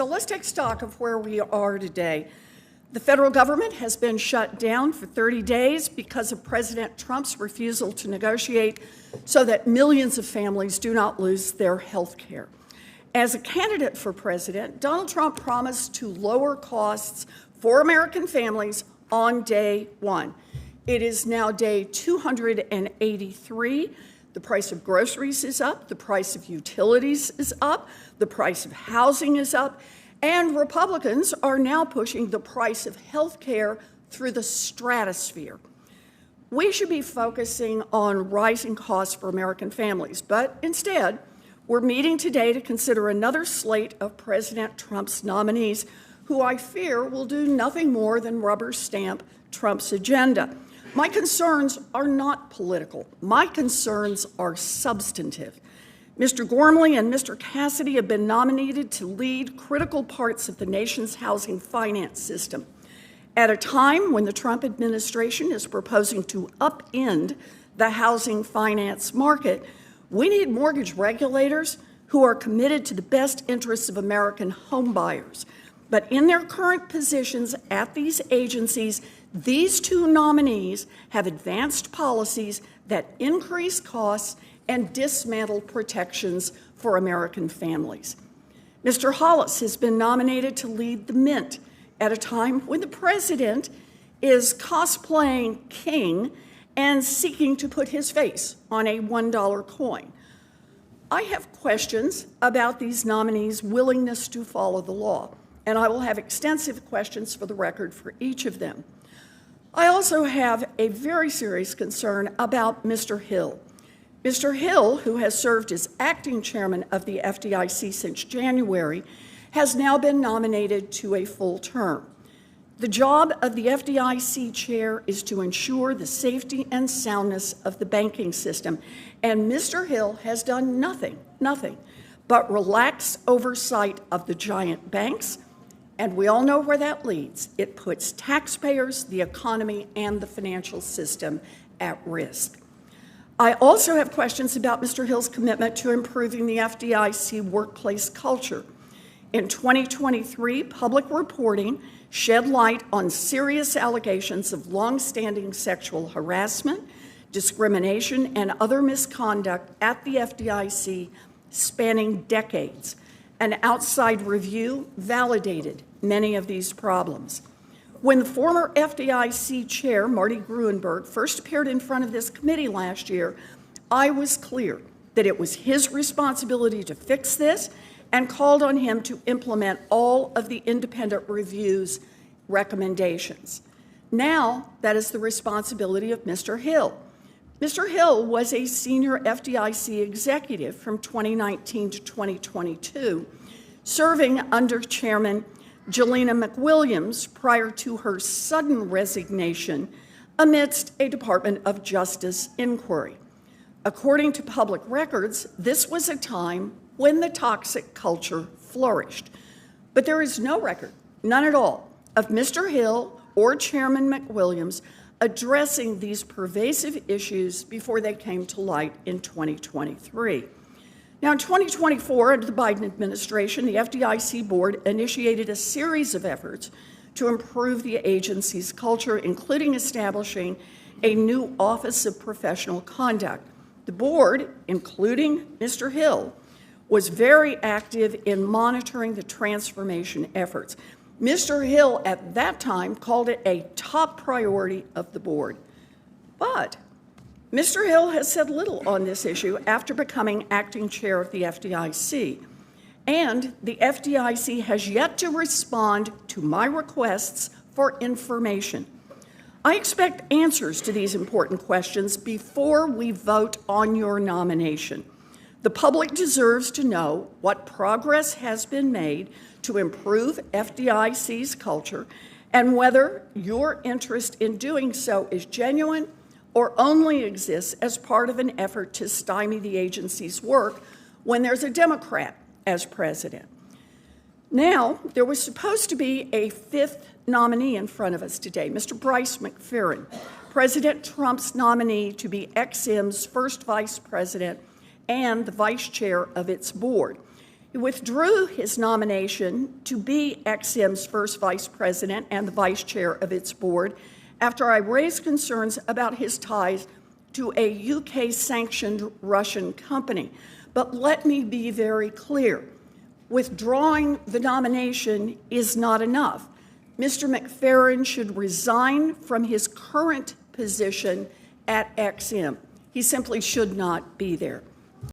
So let's take stock of where we are today. The federal government has been shut down for 30 days because of President Trump's refusal to negotiate so that millions of families do not lose their health care. As a candidate for president, Donald Trump promised to lower costs for American families on day one. It is now day 283. The price of groceries is up, the price of utilities is up, the price of housing is up, and Republicans are now pushing the price of health care through the stratosphere. We should be focusing on rising costs for American families, but instead, we're meeting today to consider another slate of President Trump's nominees who I fear will do nothing more than rubber stamp Trump's agenda. My concerns are not political. My concerns are substantive. Mr. Gormley and Mr. Capacity have been nominated to lead critical parts of the nation's housing finance system. At a time when the Trump administration is proposing to upend the housing finance market, we need mortgage regulators who are committed to the best interests of American homebuyers. But in their current positions at these agencies, these two nominees have advanced policies that increase costs and dismantle protections for American families. Mr. Hollis has been nominated to lead the Mint at a time when the president is cosplaying king and seeking to put his face on a $1 coin. I have questions about these nominees' willingness to follow the law, and I will have extensive questions for the record for each of them. I also have a very serious concern about Mr. Hill. Mr. Hill, who has served as acting chairman of the FDIC since January, has now been nominated to a full term. The job of the FDIC chair is to ensure the safety and soundness of the banking system, and Mr. Hill has done nothing but relax oversight of the giant banks, and we all know where that leads. It puts taxpayers, the economy, and the financial system at risk. I also have questions about Mr. Hill's commitment to improving the FDIC workplace culture. In 2023, public reporting shed light on serious allegations of longstanding sexual harassment, discrimination, and other misconduct at the FDIC spanning decades. An outside review validated many of these problems. When the former FDIC chair, Marty Gruenberg, first appeared in front of this committee last year, I was clear that it was his responsibility to fix this and called on him to implement all of the independent review's recommendations. Now, that is the responsibility of Mr. Hill. Mr. Hill was a senior FDIC executive from 2019 to 2022, serving under Chairman Jelena McWilliams prior to her sudden resignation amidst a Department of Justice inquiry. According to public records, this was a time when the toxic culture flourished. But there is no record, none at all, of Mr. Hill or Chairman McWilliams addressing these pervasive issues before they came to light in 2023. Now, in 2024, under the Biden administration, the FDIC board initiated a series of efforts to improve the agency's culture, including establishing a new Office of Professional Conduct. The board, including Mr. Hill, was very active in monitoring the transformation efforts. Mr. Hill, at that time, called it a top priority of the board. But Mr. Hill has said little on this issue after becoming acting chair of the FDIC, and the FDIC has yet to respond to my requests for information. I expect answers to these important questions before we vote on your nomination. The public deserves to know what progress has been made to improve FDIC's culture and whether your interest in doing so is genuine or only exists as part of an effort to stymie the agency's work when there's a Democrat as president. Now, there was supposed to be a fifth nominee in front of us today, Mr. Bryce McFaren, President Trump's nominee to be XM's first vice president and the vice chair of its board. He withdrew his nomination to be XM's first vice president and the vice chair of its board after I raised concerns about his ties to a UK-sanctioned Russian company. But let me be very clear. Withdrawing the nomination is not enough. Mr. McFaren should resign from his current position at XM. He simply should not be there.